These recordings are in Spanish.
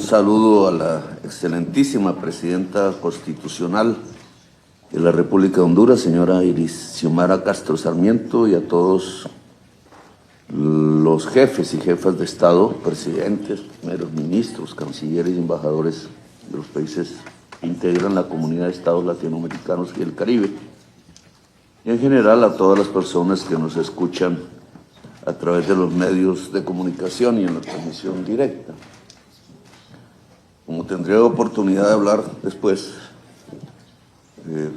saludo a la excelentísima presidenta constitucional de la República de Honduras, señora Xiomara Castro Sarmiento, y a todos los jefes y jefas de Estado, presidentes, primeros ministros, cancilleres y embajadores de los países que integran la comunidad de Estados latinoamericanos y el Caribe, y en general a todas las personas que nos escuchan a través de los medios de comunicación y en la transmisión directa. Como tendré oportunidad de hablar después,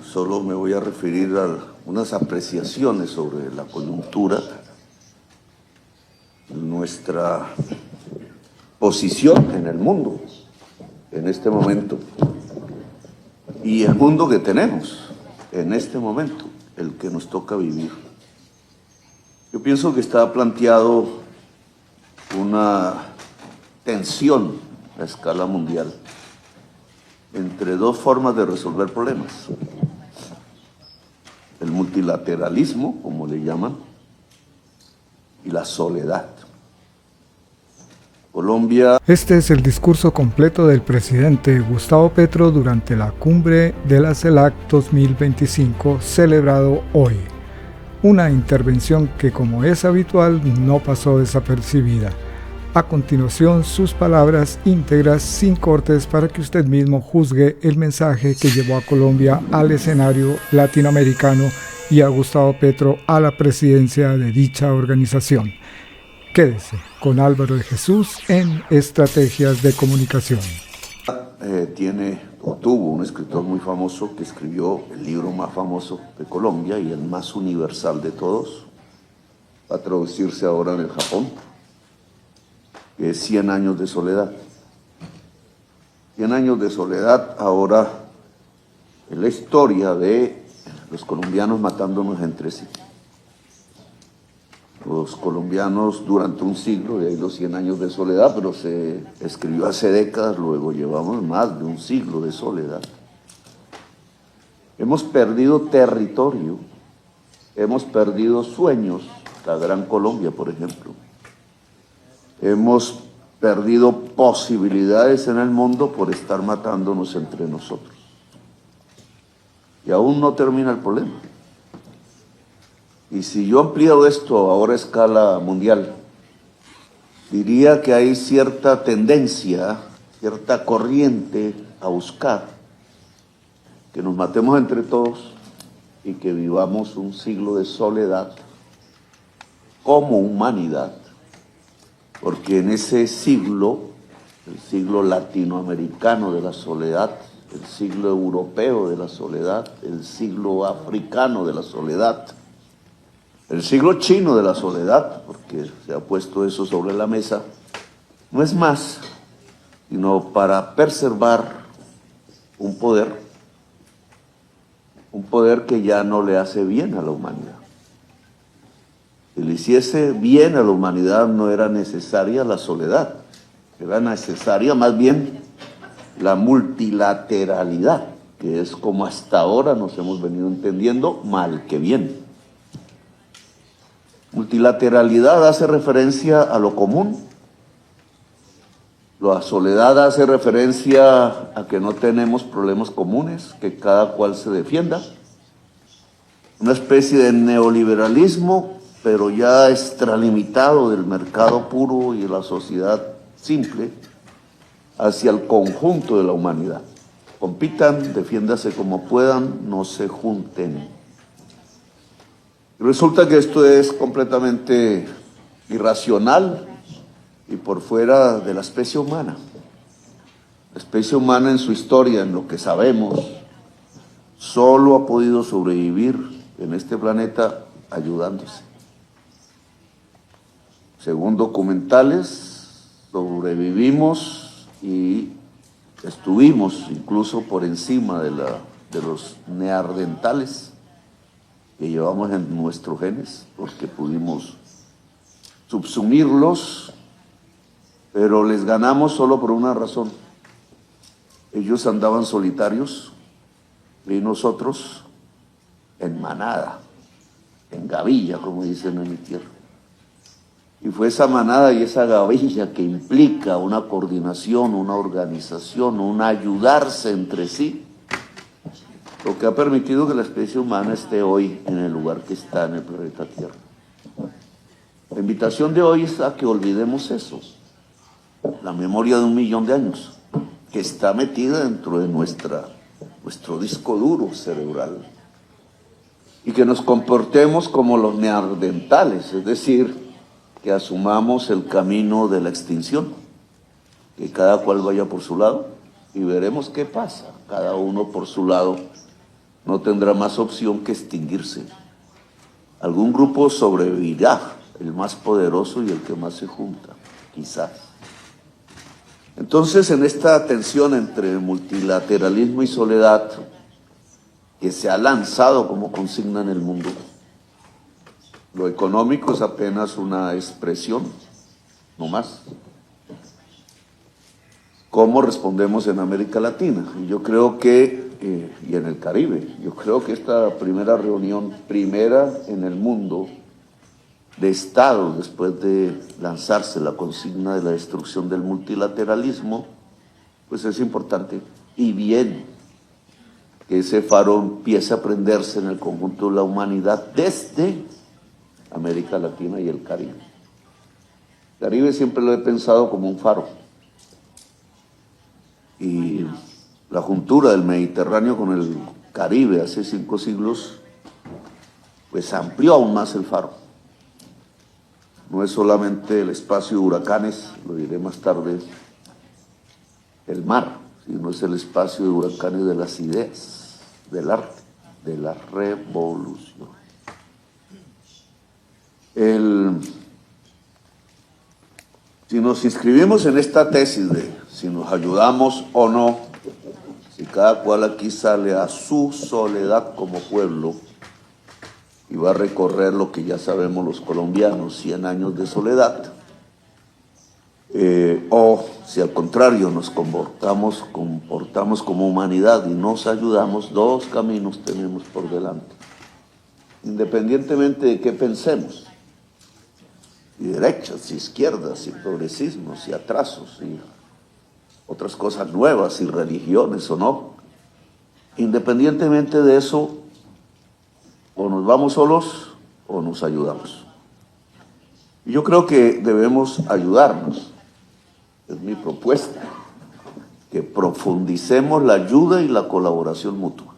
solo me voy a referir a unas apreciaciones sobre la coyuntura, nuestra posición en el mundo en este momento y el mundo que tenemos en este momento, el que nos toca vivir. Yo pienso que está planteado una tensión a escala mundial entre dos formas de resolver problemas: el multilateralismo, como le llaman, y la soledad. Colombia. Este es el discurso completo del presidente Gustavo Petro durante la cumbre de la CELAC 2025 celebrado hoy. Una intervención que, como es habitual, no pasó desapercibida. A continuación, sus palabras íntegras sin cortes para que usted mismo juzgue el mensaje que llevó a Colombia al escenario latinoamericano y a Gustavo Petro a la presidencia de dicha organización. Quédese con Álvaro de Jesús en Estrategias de Comunicación. Tuvo un escritor muy famoso que escribió el libro más famoso de Colombia y el más universal de todos, va a traducirse ahora en el Japón, que es 100 años de soledad. 100 años de soledad ahora es la historia de los colombianos matándonos entre sí. Los colombianos durante un siglo, de ahí los 100 años de soledad, pero se escribió hace décadas, luego llevamos más de un siglo de soledad. Hemos perdido territorio, hemos perdido sueños, la Gran Colombia, por ejemplo. Hemos perdido posibilidades en el mundo por estar matándonos entre nosotros. Y aún no termina el problema. Y si yo amplío esto ahora a escala mundial, diría que hay cierta tendencia, cierta corriente a buscar que nos matemos entre todos y que vivamos un siglo de soledad como humanidad, porque en ese siglo, el siglo latinoamericano de la soledad, el siglo europeo de la soledad, el siglo africano de la soledad, el siglo chino de la soledad, porque se ha puesto eso sobre la mesa, no es más sino para preservar un poder que ya no le hace bien a la humanidad. Si le hiciese bien a la humanidad no era necesaria la soledad, era necesaria más bien la multilateralidad, que es como hasta ahora nos hemos venido entendiendo, mal que bien. Multilateralidad hace referencia a lo común. La soledad hace referencia a que no tenemos problemas comunes, que cada cual se defienda. Una especie de neoliberalismo, pero ya extralimitado del mercado puro y de la sociedad simple, hacia el conjunto de la humanidad. Compitan, defiéndase como puedan, no se junten. Resulta que esto es completamente irracional y por fuera de la especie humana. La especie humana en su historia, en lo que sabemos, solo ha podido sobrevivir en este planeta ayudándose. Según documentales, sobrevivimos y estuvimos incluso por encima de los neandertales que llevamos en nuestros genes, porque pudimos subsumirlos, pero les ganamos solo por una razón. Ellos andaban solitarios y nosotros en manada, en gavilla, como dicen en mi tierra. Y fue esa manada y esa gavilla que implica una coordinación, una organización, un ayudarse entre sí, lo que ha permitido que la especie humana esté hoy en el lugar que está en el planeta Tierra. La invitación de hoy es a que olvidemos eso, la memoria de 1 millón de años, que está metida dentro de nuestro disco duro cerebral, y que nos comportemos como los neandertales, es decir, que asumamos el camino de la extinción, que cada cual vaya por su lado y veremos qué pasa. Cada uno por su lado no tendrá más opción que extinguirse. Algún grupo sobrevivirá, el más poderoso y el que más se junta, quizás. Entonces, en esta tensión entre multilateralismo y soledad que se ha lanzado como consigna en el mundo, lo económico es apenas una expresión, no más. ¿Cómo respondemos en América Latina? Y yo creo que, y en el Caribe, yo creo que esta primera reunión, primera en el mundo, de Estados, después de lanzarse la consigna de la destrucción del multilateralismo, pues es importante y bien que ese faro empiece a prenderse en el conjunto de la humanidad desde América Latina y el Caribe. El Caribe siempre lo he pensado como un faro. Y la juntura del Mediterráneo con el Caribe hace 5 siglos, pues amplió aún más el faro. No es solamente el espacio de huracanes, lo diré más tarde, el mar, sino es el espacio de huracanes de las ideas, del arte, de la revolución. Si nos inscribimos en esta tesis de si nos ayudamos o no, si cada cual aquí sale a su soledad como pueblo y va a recorrer lo que ya sabemos los colombianos, 100 años de soledad, o si al contrario nos comportamos como humanidad y nos ayudamos, 2 caminos tenemos por delante, independientemente de qué pensemos. Y derechas, y izquierdas, y progresismos, y atrasos, y otras cosas nuevas, y religiones o no. Independientemente de eso, o nos vamos solos o nos ayudamos. Y yo creo que debemos ayudarnos. Es mi propuesta, que profundicemos la ayuda y la colaboración mutua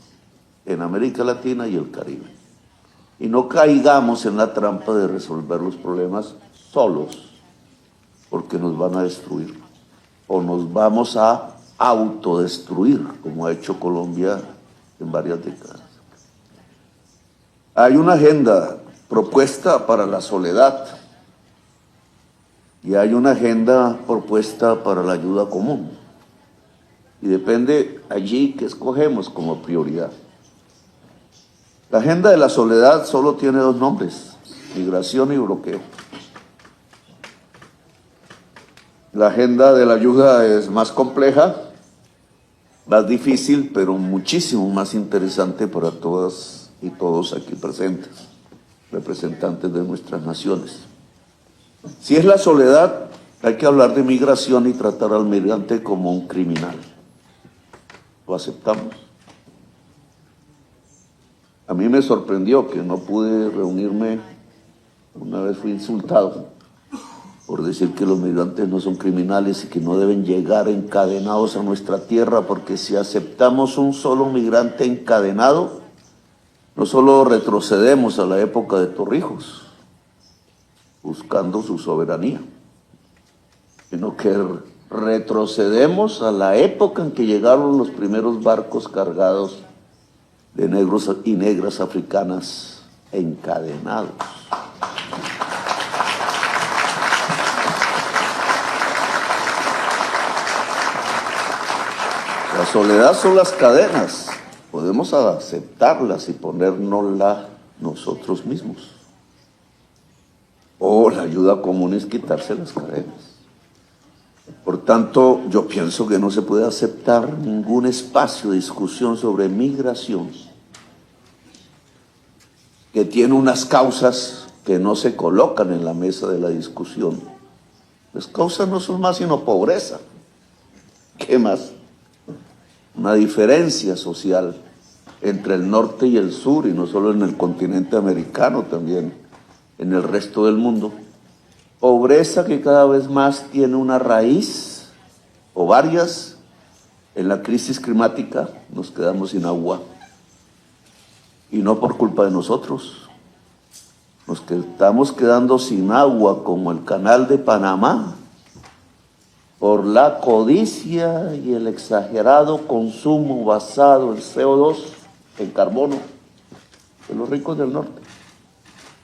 en América Latina y el Caribe. Y no caigamos en la trampa de resolver los problemas solos, porque nos van a destruir, o nos vamos a autodestruir, como ha hecho Colombia en varias décadas. Hay una agenda propuesta para la soledad, y hay una agenda propuesta para la ayuda común, y depende allí que escogemos como prioridad. La agenda de la soledad solo tiene 2 nombres, migración y bloqueo. La agenda de la ayuda es más compleja, más difícil, pero muchísimo más interesante para todas y todos aquí presentes, representantes de nuestras naciones. Si es la soledad, hay que hablar de migración y tratar al migrante como un criminal. ¿Lo aceptamos? A mí me sorprendió que no pude reunirme, una vez fui insultado por decir que los migrantes no son criminales y que no deben llegar encadenados a nuestra tierra, porque si aceptamos un solo migrante encadenado, no solo retrocedemos a la época de Torrijos, buscando su soberanía, sino que retrocedemos a la época en que llegaron los primeros barcos cargados de negros y negras africanas encadenados. La soledad son las cadenas, podemos aceptarlas y ponérnoslas nosotros mismos. O la ayuda común es quitarse las cadenas. Por tanto, yo pienso que no se puede aceptar ningún espacio de discusión sobre migración que tiene unas causas que no se colocan en la mesa de la discusión. Las causas no son más sino pobreza. ¿Qué más? Una diferencia social entre el norte y el sur, y no solo en el continente americano, también en el resto del mundo. Pobreza que cada vez más tiene una raíz, o varias. En la crisis climática nos quedamos sin agua, y no por culpa de nosotros. Nos estamos quedando sin agua como el Canal de Panamá por la codicia y el exagerado consumo basado en CO2, en carbono, de los ricos del norte.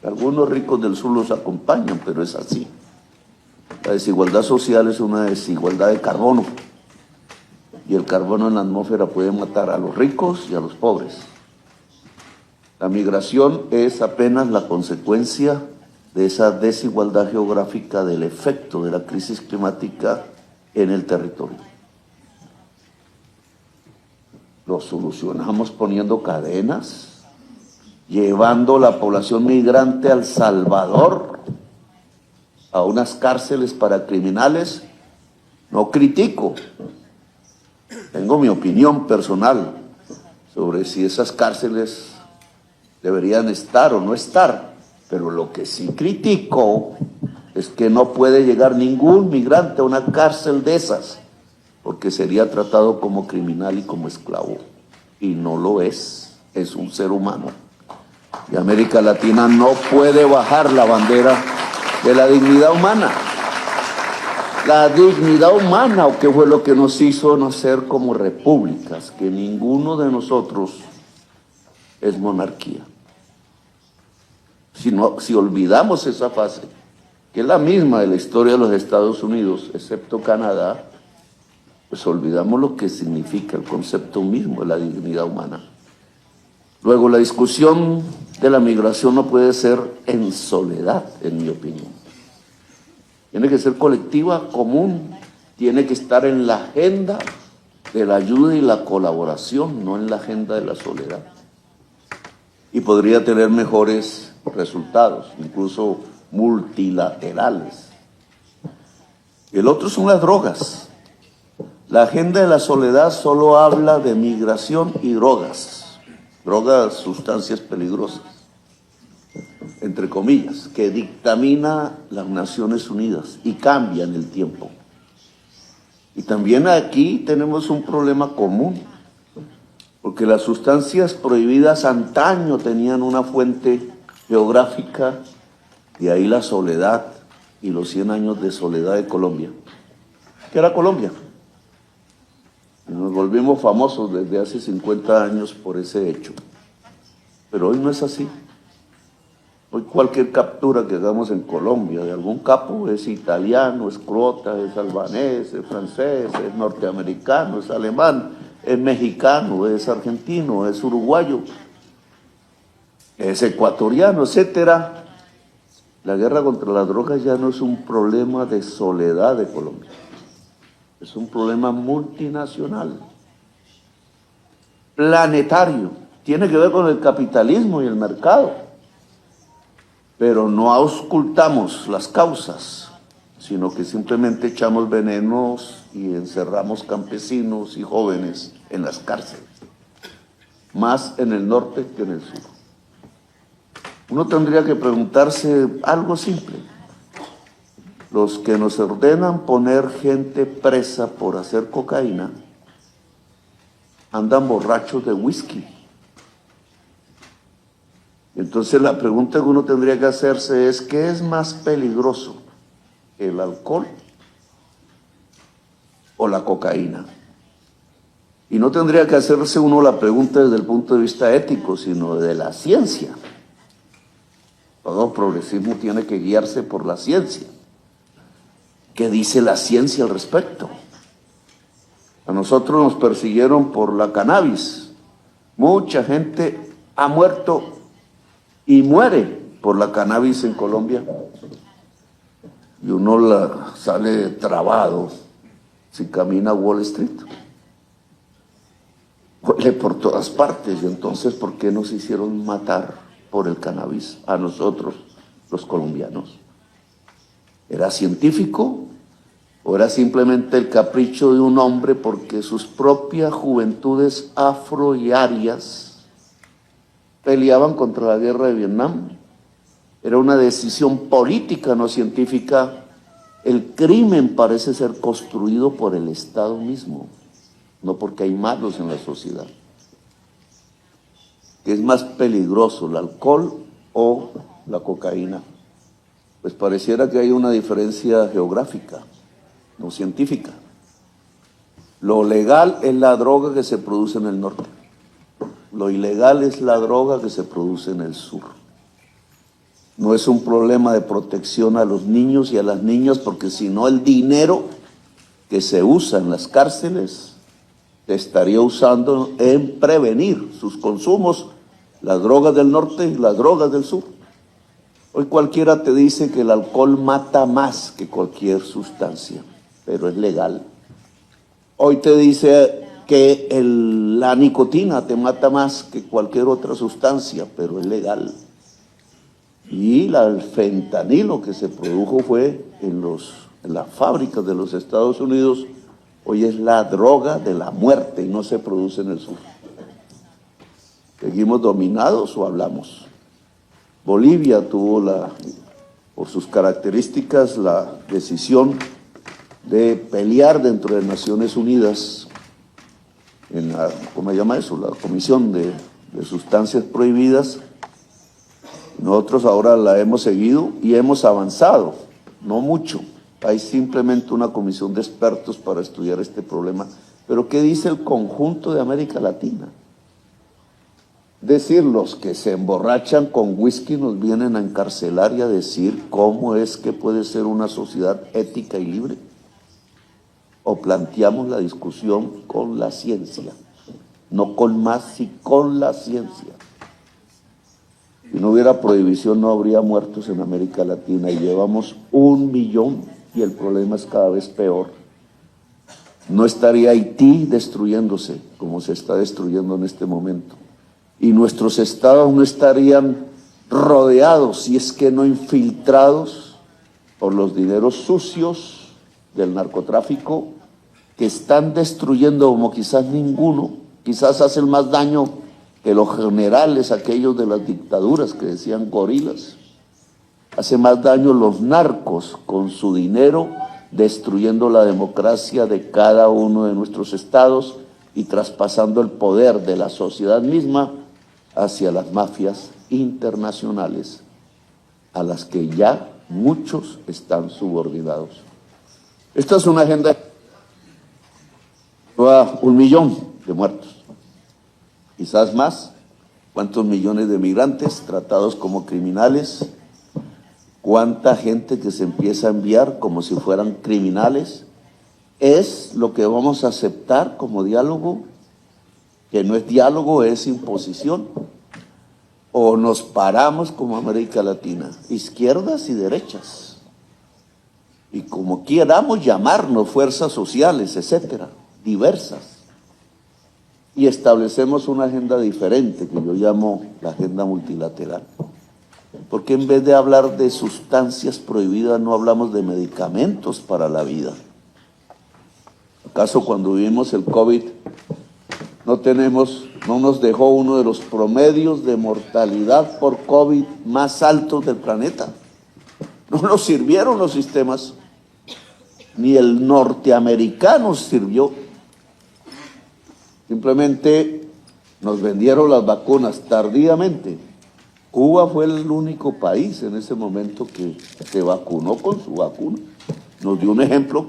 Algunos ricos del sur los acompañan, pero es así. La desigualdad social es una desigualdad de carbono, y el carbono en la atmósfera puede matar a los ricos y a los pobres. La migración es apenas la consecuencia de esa desigualdad geográfica, del efecto de la crisis climática en el territorio. Lo solucionamos poniendo cadenas, llevando la población migrante al Salvador, a unas cárceles para criminales. No critico, tengo mi opinión personal sobre si esas cárceles deberían estar o no estar, pero lo que sí critico es que no puede llegar ningún migrante a una cárcel de esas, porque sería tratado como criminal y como esclavo, y no lo es un ser humano. Y América Latina no puede bajar la bandera de la dignidad humana. La dignidad humana, o qué fue lo que nos hizo nacer como repúblicas, que ninguno de nosotros es monarquía. Si olvidamos esa fase, que es la misma de la historia de los Estados Unidos, excepto Canadá, pues olvidamos lo que significa el concepto mismo de la dignidad humana. Luego, la discusión de la migración no puede ser en soledad, en mi opinión. Tiene que ser colectiva, común, tiene que estar en la agenda de la ayuda y la colaboración, no en la agenda de la soledad. Y podría tener mejores resultados, incluso multilaterales. El otro son las drogas. La agenda de la soledad solo habla de migración y drogas, sustancias peligrosas, entre comillas, que dictamina las Naciones Unidas y cambia en el tiempo. Y también aquí tenemos un problema común, porque las sustancias prohibidas antaño tenían una fuente geográfica, y ahí la soledad y los 100 años de soledad de Colombia. ¿Qué era Colombia? Y nos volvimos famosos desde hace 50 años por ese hecho. Pero hoy no es así. Hoy cualquier captura que hagamos en Colombia de algún capo es italiano, es croata, es albanés, es francés, es norteamericano, es alemán, es mexicano, es argentino, es uruguayo, es ecuatoriano, etcétera. La guerra contra las drogas ya no es un problema de soledad de Colombia, es un problema multinacional, planetario, tiene que ver con el capitalismo y el mercado, pero no auscultamos las causas, sino que simplemente echamos venenos y encerramos campesinos y jóvenes en las cárceles, más en el norte que en el sur. Uno tendría que preguntarse algo simple. Los que nos ordenan poner gente presa por hacer cocaína andan borrachos de whisky. Entonces la pregunta que uno tendría que hacerse es: ¿qué es más peligroso, el alcohol o la cocaína? Y no tendría que hacerse uno la pregunta desde el punto de vista ético, sino de la ciencia. Todo progresismo tiene que guiarse por la ciencia. ¿Qué dice la ciencia al respecto? A nosotros nos persiguieron por la cannabis. Mucha gente ha muerto y muere por la cannabis en Colombia. Y uno sale trabado si camina a Wall Street. Huele por todas partes. Y entonces, ¿por qué nos hicieron matar por el cannabis a nosotros los colombianos? ¿Era científico o era simplemente el capricho de un hombre porque sus propias juventudes afro y arias peleaban contra la guerra de Vietnam? Era una decisión política, no científica. El crimen parece ser construido por el Estado mismo, no porque hay malos en la sociedad. ¿Qué es más peligroso, el alcohol o la cocaína? Pues pareciera que hay una diferencia geográfica, no científica. Lo legal es la droga que se produce en el norte. Lo ilegal es la droga que se produce en el sur. No es un problema de protección a los niños y a las niñas, porque si no el dinero que se usa en las cárceles se estaría usando en prevenir sus consumos, las drogas del norte y las drogas del sur. Hoy cualquiera te dice que el alcohol mata más que cualquier sustancia, pero es legal. Hoy te dice que la nicotina te mata más que cualquier otra sustancia, pero es legal. Y el fentanilo que se produjo fue en las fábricas de los Estados Unidos, hoy es la droga de la muerte y no se produce en el sur. ¿Seguimos dominados o hablamos? Bolivia tuvo, por sus características, la decisión de pelear dentro de Naciones Unidas en la, ¿cómo se llama eso?, la Comisión de Sustancias Prohibidas. Nosotros ahora la hemos seguido y hemos avanzado, no mucho. Hay simplemente una comisión de expertos para estudiar este problema. Pero ¿qué dice el conjunto de América Latina? Decir, los que se emborrachan con whisky nos vienen a encarcelar y a decir cómo es que puede ser una sociedad ética y libre. O planteamos la discusión con la ciencia, no con más, sino con la ciencia. Si no hubiera prohibición, no habría muertos en América Latina, y llevamos 1 millón y el problema es cada vez peor. No estaría Haití destruyéndose como se está destruyendo en este momento, y nuestros estados no estarían rodeados, si es que no infiltrados, por los dineros sucios del narcotráfico, que están destruyendo como quizás ninguno, quizás hacen más daño que los generales, aquellos de las dictaduras que decían gorilas. Hace más daño los narcos con su dinero, destruyendo la democracia de cada uno de nuestros estados y traspasando el poder de la sociedad misma hacia las mafias internacionales, a las que ya muchos están subordinados. Esta es una agenda que lleva 1 millón de muertos. Quizás más. ¿Cuántos millones de migrantes tratados como criminales? ¿Cuánta gente que se empieza a enviar como si fueran criminales? ¿Es lo que vamos a aceptar como diálogo? Que no es diálogo, es imposición. ¿O nos paramos como América Latina, izquierdas y derechas, y como queramos llamarnos, fuerzas sociales, etcétera, diversas, y establecemos una agenda diferente, que yo llamo la agenda multilateral? Porque en vez de hablar de sustancias prohibidas, no hablamos de medicamentos para la vida? ¿Acaso cuando vivimos el COVID no nos dejó uno de los promedios de mortalidad por COVID más altos del planeta? No nos sirvieron los sistemas, ni el norteamericano sirvió. Simplemente nos vendieron las vacunas tardíamente. Cuba fue el único país en ese momento que se vacunó con su vacuna. Nos dio un ejemplo.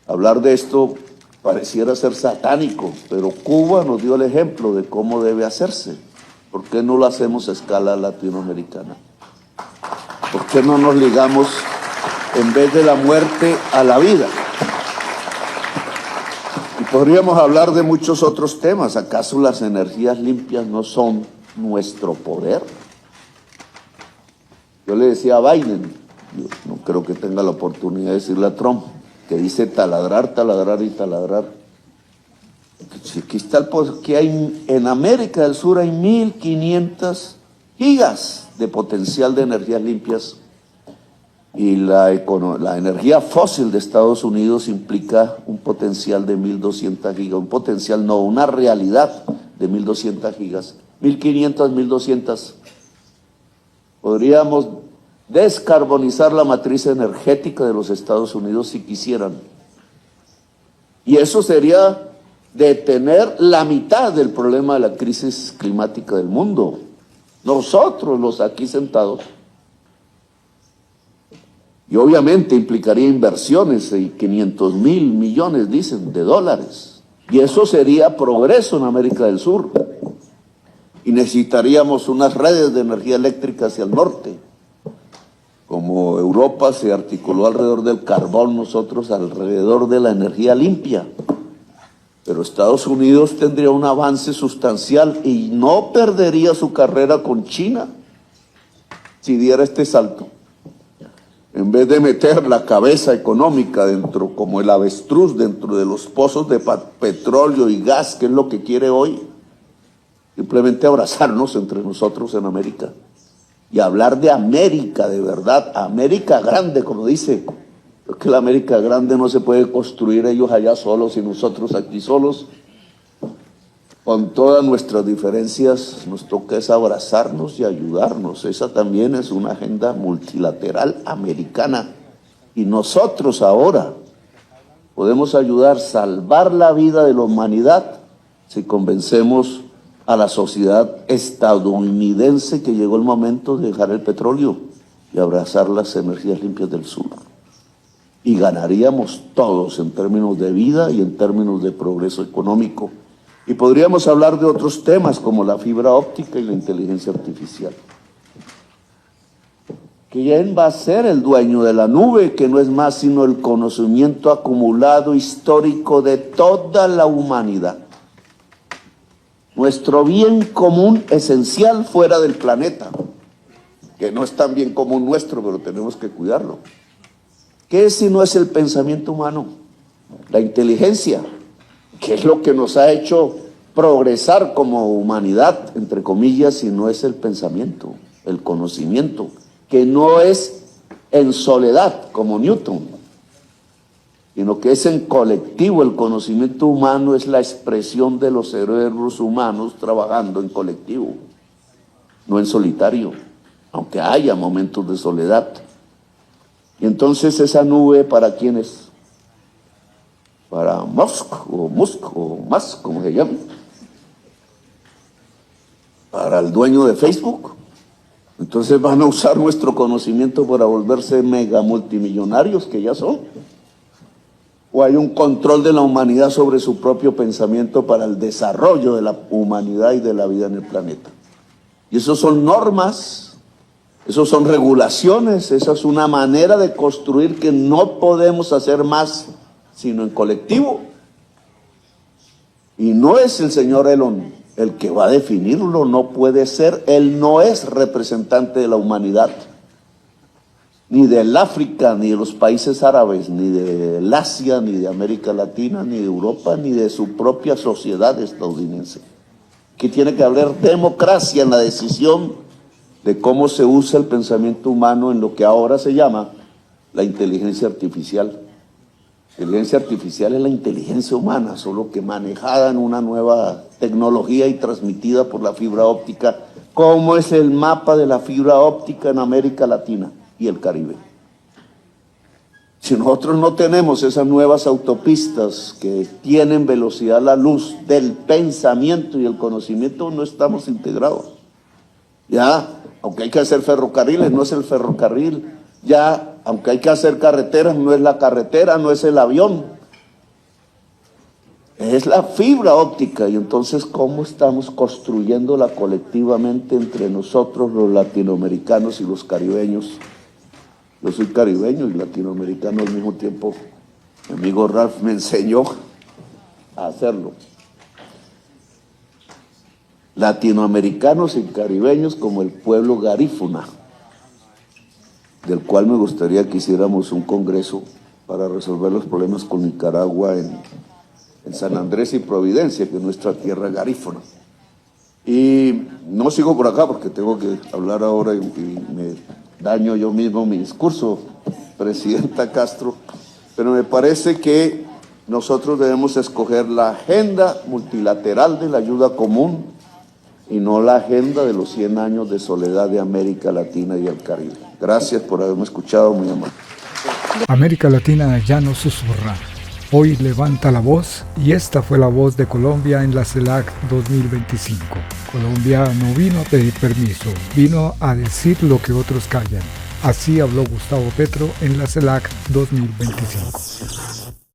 Hablar de esto pareciera ser satánico, pero Cuba nos dio el ejemplo de cómo debe hacerse. ¿Por qué no lo hacemos a escala latinoamericana? ¿Por qué no nos ligamos, en vez de la muerte, a la vida? Y podríamos hablar de muchos otros temas. ¿Acaso las energías limpias no son nuestro poder? Yo le decía a Biden, yo no creo que tenga la oportunidad de decirle a Trump, que dice taladrar, taladrar y taladrar. Si aquí está que hay en América del Sur hay 1.500 gigas de potencial de energías limpias, y la energía fósil de Estados Unidos implica un potencial de 1.200 gigas, un potencial no, una realidad de 1.200 gigas, 1.500, 1.200. Podríamos descarbonizar la matriz energética de los Estados Unidos si quisieran. Y eso sería detener la mitad del problema de la crisis climática del mundo. Nosotros, los aquí sentados. Y obviamente implicaría inversiones de 500.000 millones, dicen, de dólares. Y eso sería progreso en América del Sur. Y necesitaríamos unas redes de energía eléctrica hacia el norte. Como Europa se articuló alrededor del carbón, nosotros alrededor de la energía limpia. Pero Estados Unidos tendría un avance sustancial y no perdería su carrera con China si diera este salto. En vez de meter la cabeza económica dentro, como el avestruz, dentro de los pozos de petróleo y gas, que es lo que quiere hoy, simplemente abrazarnos entre nosotros en América y hablar de América de verdad, América grande, como dice, porque la América grande no se puede construir ellos allá solos y nosotros aquí solos. Con todas nuestras diferencias nos toca es abrazarnos y ayudarnos. Esa también es una agenda multilateral americana. Y nosotros ahora podemos ayudar a salvar la vida de la humanidad si convencemos a la sociedad estadounidense que llegó el momento de dejar el petróleo y abrazar las energías limpias del sur. Y ganaríamos todos en términos de vida y en términos de progreso económico. Y podríamos hablar de otros temas como la fibra óptica y la inteligencia artificial. ¿Quién va a ser el dueño de la nube? Que no es más sino el conocimiento acumulado histórico de toda la humanidad. Nuestro bien común esencial fuera del planeta, que no es tan bien común nuestro, pero tenemos que cuidarlo. ¿Qué si no es el pensamiento humano? La inteligencia, que es lo que nos ha hecho progresar como humanidad, entre comillas, si no es el pensamiento, el conocimiento, que no es en soledad como Newton, sino que es en colectivo. El conocimiento humano es la expresión de los cerebros humanos trabajando en colectivo, no en solitario, aunque haya momentos de soledad. Y entonces esa nube, ¿para quién es? Para Musk, como se llama. Para el dueño de Facebook. Entonces van a usar nuestro conocimiento para volverse mega multimillonarios, que ya son. O hay un control de la humanidad sobre su propio pensamiento para el desarrollo de la humanidad y de la vida en el planeta. Y eso son normas, eso son regulaciones, esa es una manera de construir que no podemos hacer más sino en colectivo. Y no es el señor Elon el que va a definirlo, no puede ser, él no es representante de la humanidad, ni del África, ni de los países árabes, ni del Asia, ni de América Latina, ni de Europa, ni de su propia sociedad estadounidense. Que tiene que haber democracia en la decisión de cómo se usa el pensamiento humano en lo que ahora se llama la inteligencia artificial. La inteligencia artificial es la inteligencia humana, solo que manejada en una nueva tecnología y transmitida por la fibra óptica, como es el mapa de la fibra óptica en América Latina y el Caribe. Si nosotros no tenemos esas nuevas autopistas que tienen velocidad a la luz del pensamiento y el conocimiento, no estamos integrados. Ya, aunque hay que hacer ferrocarriles, no es el ferrocarril. Ya, aunque hay que hacer carreteras, no es la carretera, no es el avión. Es la fibra óptica. Y entonces, ¿cómo estamos construyéndola colectivamente entre nosotros, los latinoamericanos y los caribeños? Yo soy caribeño y latinoamericano al mismo tiempo. Mi amigo Ralph me enseñó a hacerlo. Latinoamericanos y caribeños como el pueblo garífuna, del cual me gustaría que hiciéramos un congreso para resolver los problemas con Nicaragua en San Andrés y Providencia, que es nuestra tierra garífuna. Y no sigo por acá porque tengo que hablar ahora y me daño yo mismo mi discurso, presidenta Castro, pero me parece que nosotros debemos escoger la agenda multilateral de la ayuda común y no la agenda de los 100 años de soledad de América Latina y el Caribe. Gracias por haberme escuchado, muy amable. América Latina ya no susurra. Hoy levanta la voz y esta fue la voz de Colombia en la CELAC 2025. Colombia no vino a pedir permiso, vino a decir lo que otros callan. Así habló Gustavo Petro en la CELAC 2025.